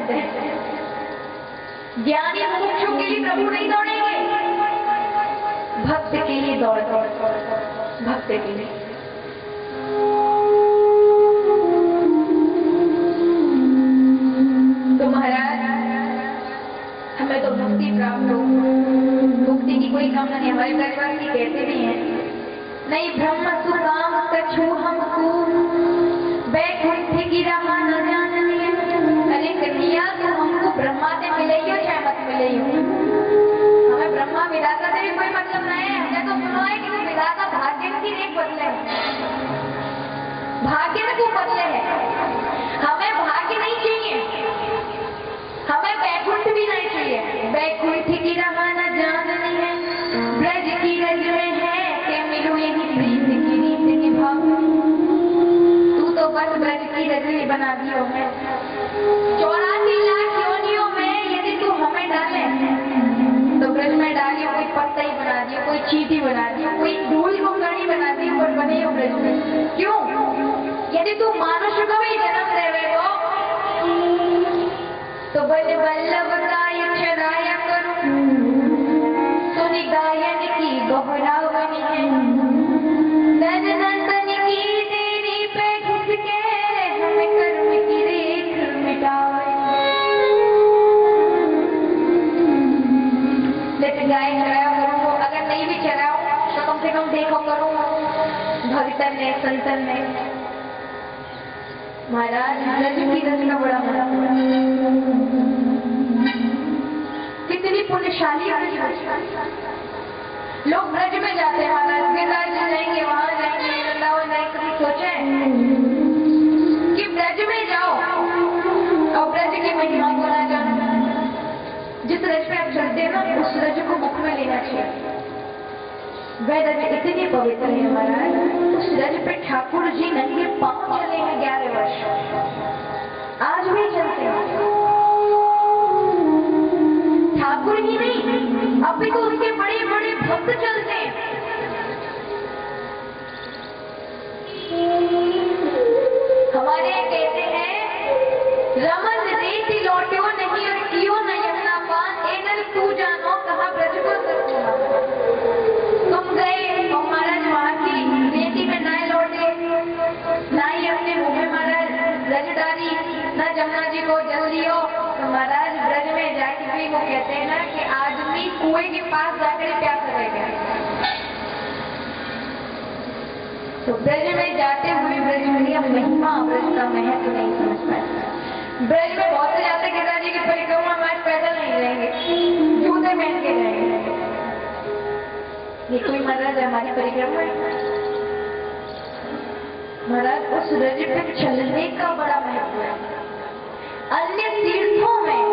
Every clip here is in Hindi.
चलते हैं। ज्ञानी मुमुक्षु के लिए प्रभु नहीं दौड़ेंगे, भक्त के लिए दौड़ते हैं, भक्त के लिए। तो महाराज हमें तो मुक्ति प्राप्त हो, मुक्ति की कोई कामना नहीं। हमारे ब्रजवासी कहते भी हैं, नहीं ब्रह्म सुकाम कछु हमको बैकुंठ की राह न जाननी है। अरे कन्हैया तो हमको ब्रह्मा से मिले हो चाहे मत मिले हो, हमें ब्रह्मा विधाता से भी कोई मतलब नहीं है। हमने तो सुना है कि वो विधाता भाग्य की एक बदले है, भाग्य में क्यों बदले है। हमें भाग्य नहीं चाहिए, हमें बैकुंठ भी नहीं चाहिए। बैकुंठ की राह न जाननी है, ब्रज की रज में है के मिलो यही प्रीत की रीत की भाव। तू तो बस ब्रज की रजनी बना दियो है। 84 लाख योनियों में यदि तू हमें डाले तो ब्रज में डालियो, कोई पत्ता ही बना दियो, कोई चीटी बना दियो, कोई धूल को कणी बना दियो, पर बने हो ब्रज में। क्यों? यदि तू मनुष्य को भी जन्म देवे हो तो बल वल्लभ गाय चराया करूं, सुनि गायन की दोहरावनी है। नन नंदन की तेरी पे घिस के हमें कर्म की रेख मिटावे। लेकिन गाय चराया करूं, अगर नहीं भी चराऊं तो कम से कम देखो करूं भक्तन ने संतन ने। महाराज ब्रज की रज का बड़ा महत्व है, कितनी पुण्यशाली लोग ब्रज में जाते हैं। महाराज गिरराज जाएंगे, वहां जाएंगे, वृंदावन जाएंगे। कभी सोचे कि ब्रज में जाओ और ब्रज की महिमा को ना जानो। जिस रज पे आप चलते हैं ना, उस रज को मुख में लेना चाहिए। वह रज इतनी पवित्र है महाराज, उस रज पे ठाकुर जी नंगे पांव चले हैं 11 वर्ष, आज भी चलते हैं। ठाकुर ही नहीं, अभी तो उसके बड़े बड़े भक्त चलते हैं। हमारे कहते हैं, रमन रेति लौट्यो नहीं और कियो न यमुना पान, एनल तू जानो कहा ब्रज को सच। तुम गए और महाराज वहां की रेती में ना लौटे, ना ही अपने मुंह में महाराज ब्रज डाली, ना जमुना जी को जल लियो। तो महाराज ब्रज में जाके भी वो कहते हैं ना कि आदमी कुएं के पास जाकर प्यास रहेगा। तो ब्रज में जाते हुए ब्रज में महिमा, ब्रज का महत्व नहीं समझ पाते। ब्रज में बहुत से जाते गिरिराज जी की परिक्रमा में पैदल नहीं रहेंगे, जूते पहन के रहेंगे। ये कोई महाराज हमारी परिक्रमा है? महाराज उस रज पे चलने का बड़ा महत्व है। अन्य तीर्थों में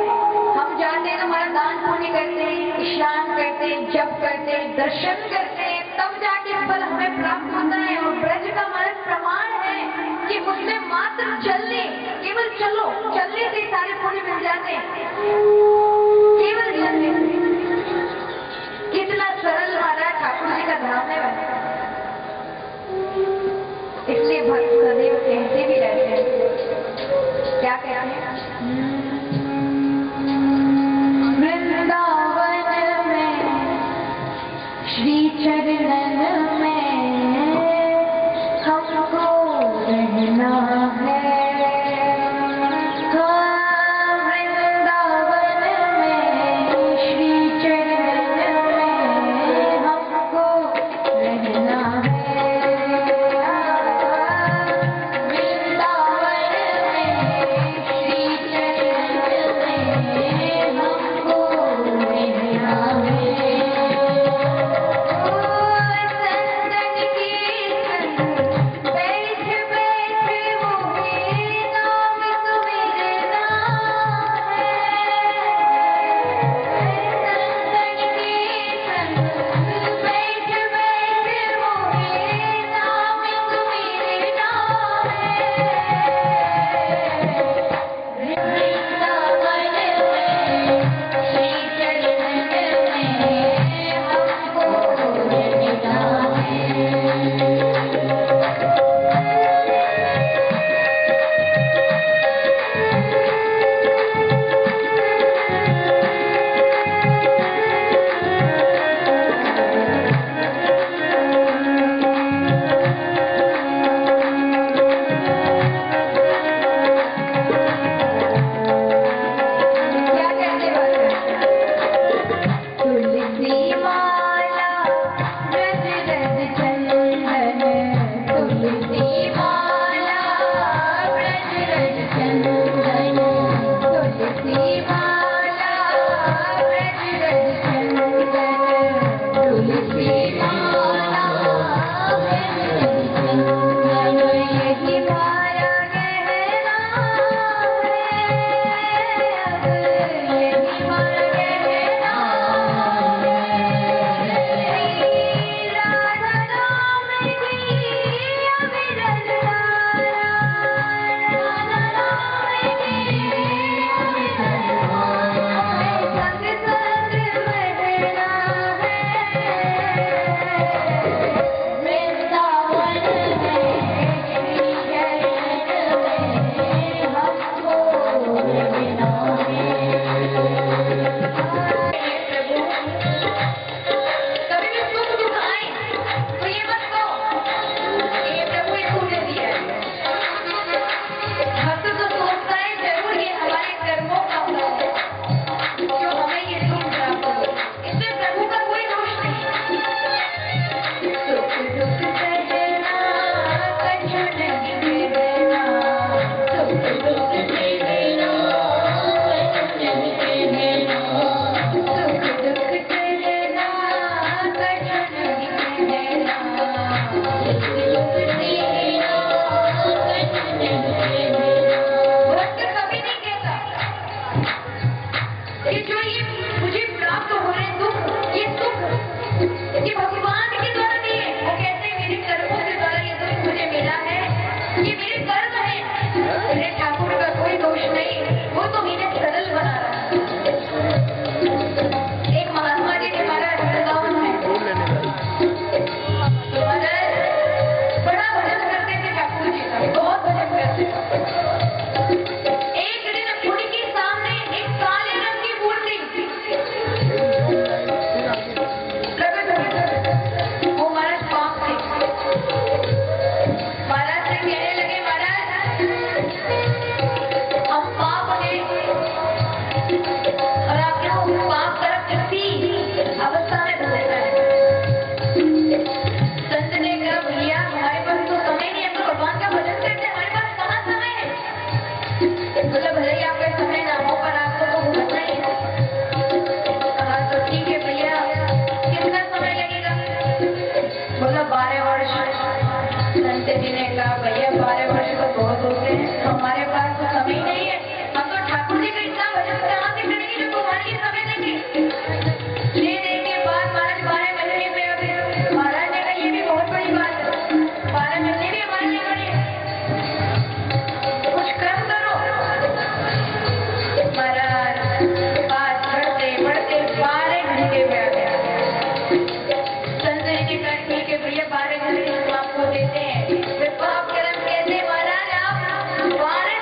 हम जाते हैं, हमारा दान पुण्य करते हैं, स्नान करते हैं, जप करते हैं, दर्शन करते हैं, तब जाके फल हमें प्राप्त होता है। और ब्रज का हमारा प्रमाण है कि उसमें मात्र चलने, केवल चलो, चलने से सारे पुण्य मिल जाते हैं, केवल चलने से। कितना सरल महाराज ठाकुर जी का धाम है। इसलिए भक्त सदैव कहते भी रहते हैं, क्या कहते हैं? वृंदावन में श्री चरणन में हमको रहना है। श्री ये मेरे कर्म है, मेरे ठाकुर का कोई दोष नहीं, वो तो इन्हें सरल बना रहा है। एक महात्मा जी के महाराज वृंदावन है, तो महाराज बड़ा भजन करते थे ठाकुर जी का, बहुत भजन करते थे। एक दिन उनके सामने एक काले रंग की मूर्ति प्रकट हुई। वो महाराज पाप थे। महाराज से कहने लगे, महाराज हम पाप हैं और आपने वो पाप तरफ किसी अवस्था में धोखा है। संत ने कहा, भैया हमारे पास तो समय नहीं है, तो भगवान का भजन करते हमारे पास कहाँ समय है। बोला, भले ही आपका समय ना हो पर आपको तो भुगतना ही है। कहा, तो ठीक है भैया, कितना समय लगेगा। बोला, 12 वर्ष। संत जी ने कहा, भैया 12 वर्ष तो बहुत होते हैं, हमारे पास तो समय नहीं है, हम तो ठाकुर जी का इतना भजन कहाँ से करेंगे जो भगवान के समय देंगे। ले देंगे बाद महाराज 12 महीने में। अभी महाराज ने कहा, ये भी बहुत बड़ी बात है, 12 महीने भी हमारे लिए बड़े हैं, कुछ कम करो। महाराज बात बढ़ते बढ़ते 12 घंटे में आ गया। संत जी ने कहा, ठीक है भैया 12 घंटे हम आपको देते हैं। वे पाप कर्म कैसे महाराज, आप 12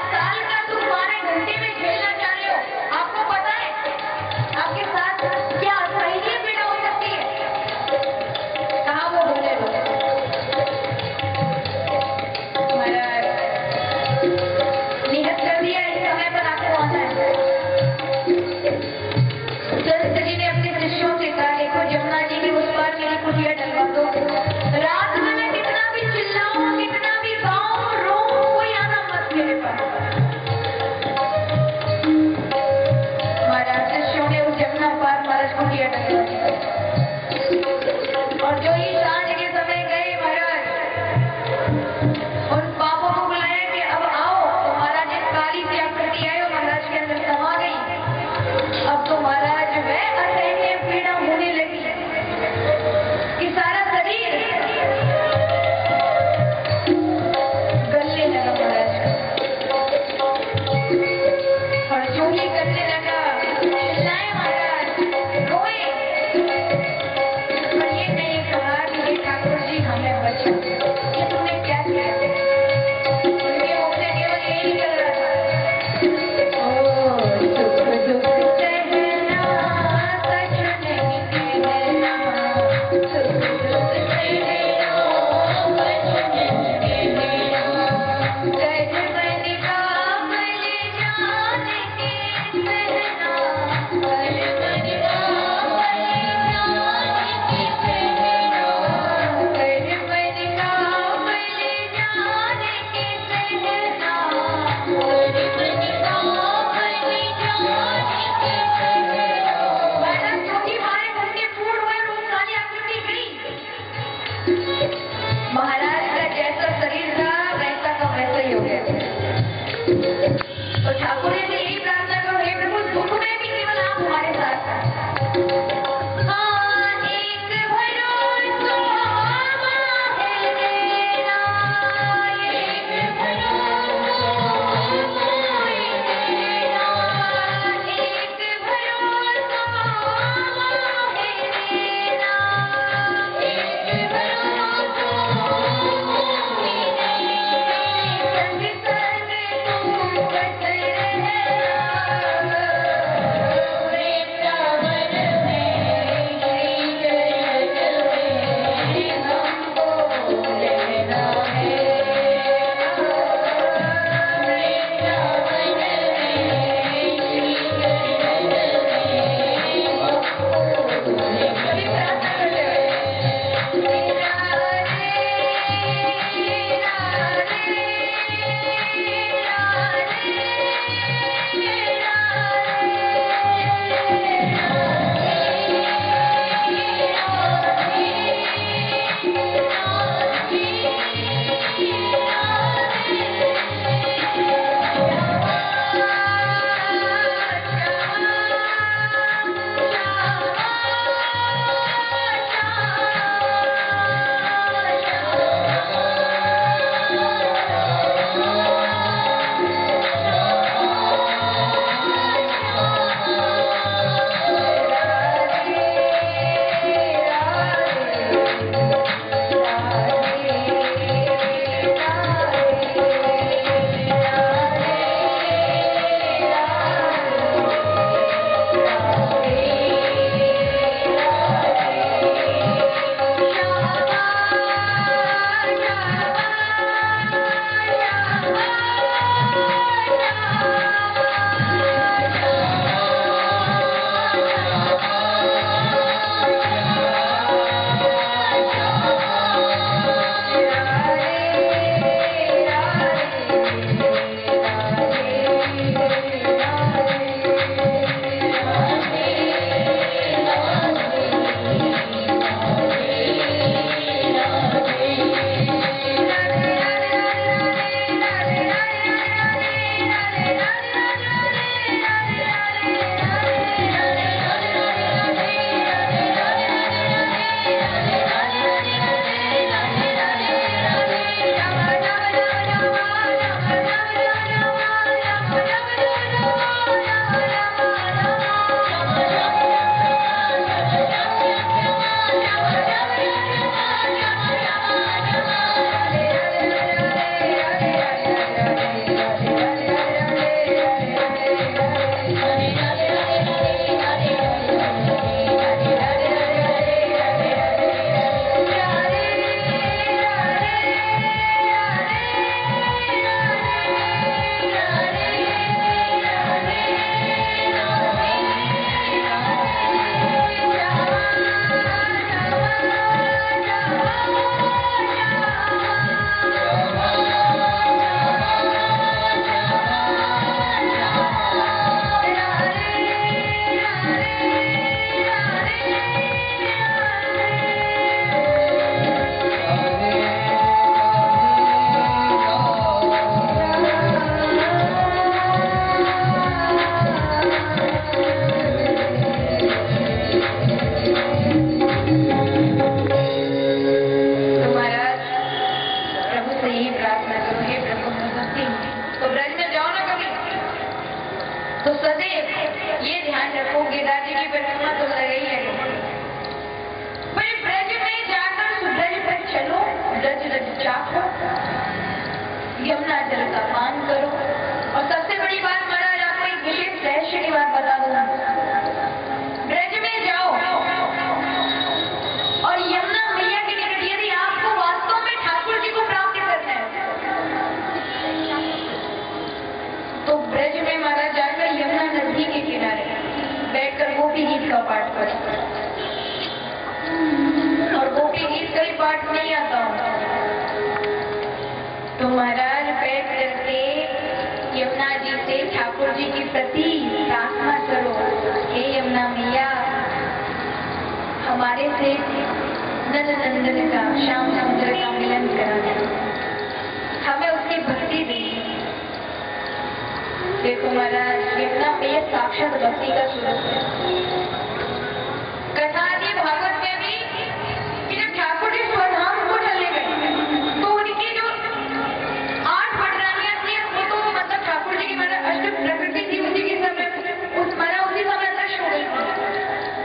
यमुना जल का पान करो। और सबसे बड़ी बात महाराज, आपको एक विशेष रहस्य की बात बता दूंगा। ब्रज में जाओ और यमुना मैया के निकट, यदि आपको वास्तव में ठाकुर जी को प्राप्त करना है तो ब्रज में महाराज जाकर यमुना नदी के किनारे बैठकर गोपी गीत का पाठ करें। और गोपी गीत का ही पाठ नहीं आता तो महाराज बैठ करके यमुना जी से ठाकुर जी के प्रति प्रार्थना करो, हे यमुना मैया हमारे से नल नंदन का श्याम सुंदर का मिलन करा दे, हमें उसकी भक्ति दे। देखो महाराज, यमुना मैया साक्षात भक्ति का स्वरूप है। कथा आदि भागवत में भी कि जब ठाकुर जी स्वधाम को चले गए तो उनकी जो 8 पटरानियां थी वो तो मतलब ठाकुर जी की मतलब अष्ट प्रकृति थी, उसी के समय उसी समय नष्ट हो गई,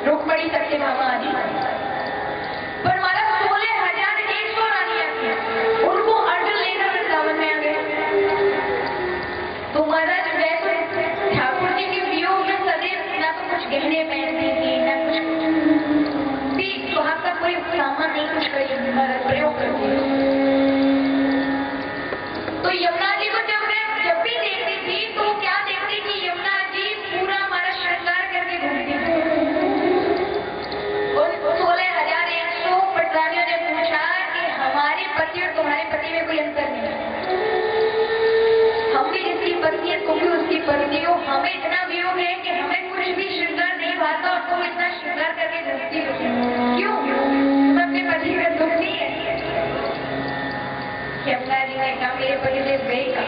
रुक्मणी सत्यभामा आदि। पर हमारा 16,100 रानियां थी, उनको अर्जुन लेकर वृंदावन में आ गए। तो महाराज वैसे ठाकुर जी के वियोग में सदैव ना तो कुछ गहने पहनती थी, ना कुछ भी सुहाग का कोई सामान नहीं कुछ प्रयोग करती। तो यमुना जी को जब भी देखती थी तो क्या देखती कि यमुना जी पूरा हमारा श्रृंगार करके घूमती थी। उन 16,100 पटरानियों ने पूछा कि हमारे पति और तुम्हारे पति में कोई अंतर नहीं है, हम भी जिसकी पत्नी है तुम भी उसकी पत्नी हो, हमें इतना वियोग है कि हमें कुछ भी श्रृंगार नहीं भाता और तुम इतना श्रृंगार करके घूमती हो, क्यों? तुम अपने पति का दुख नहीं है? यमुना जी ने कहा मेरे पति से बेटा,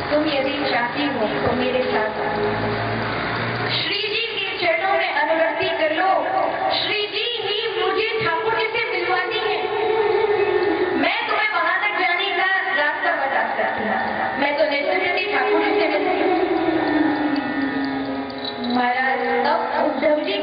तुम यदि चाहती हो तो मेरे साथ श्री जी के चरणों में अनुरक्ति कर लो, श्री जी ही मुझे ठाकुर जी से मिलवाती है, मैं तुम्हें वहां तक जाने का रास्ता बता सकती हूँ, मैं तो नेचुरली ठाकुर जी से मिलती हूँ। महाराज तब उद्धव जी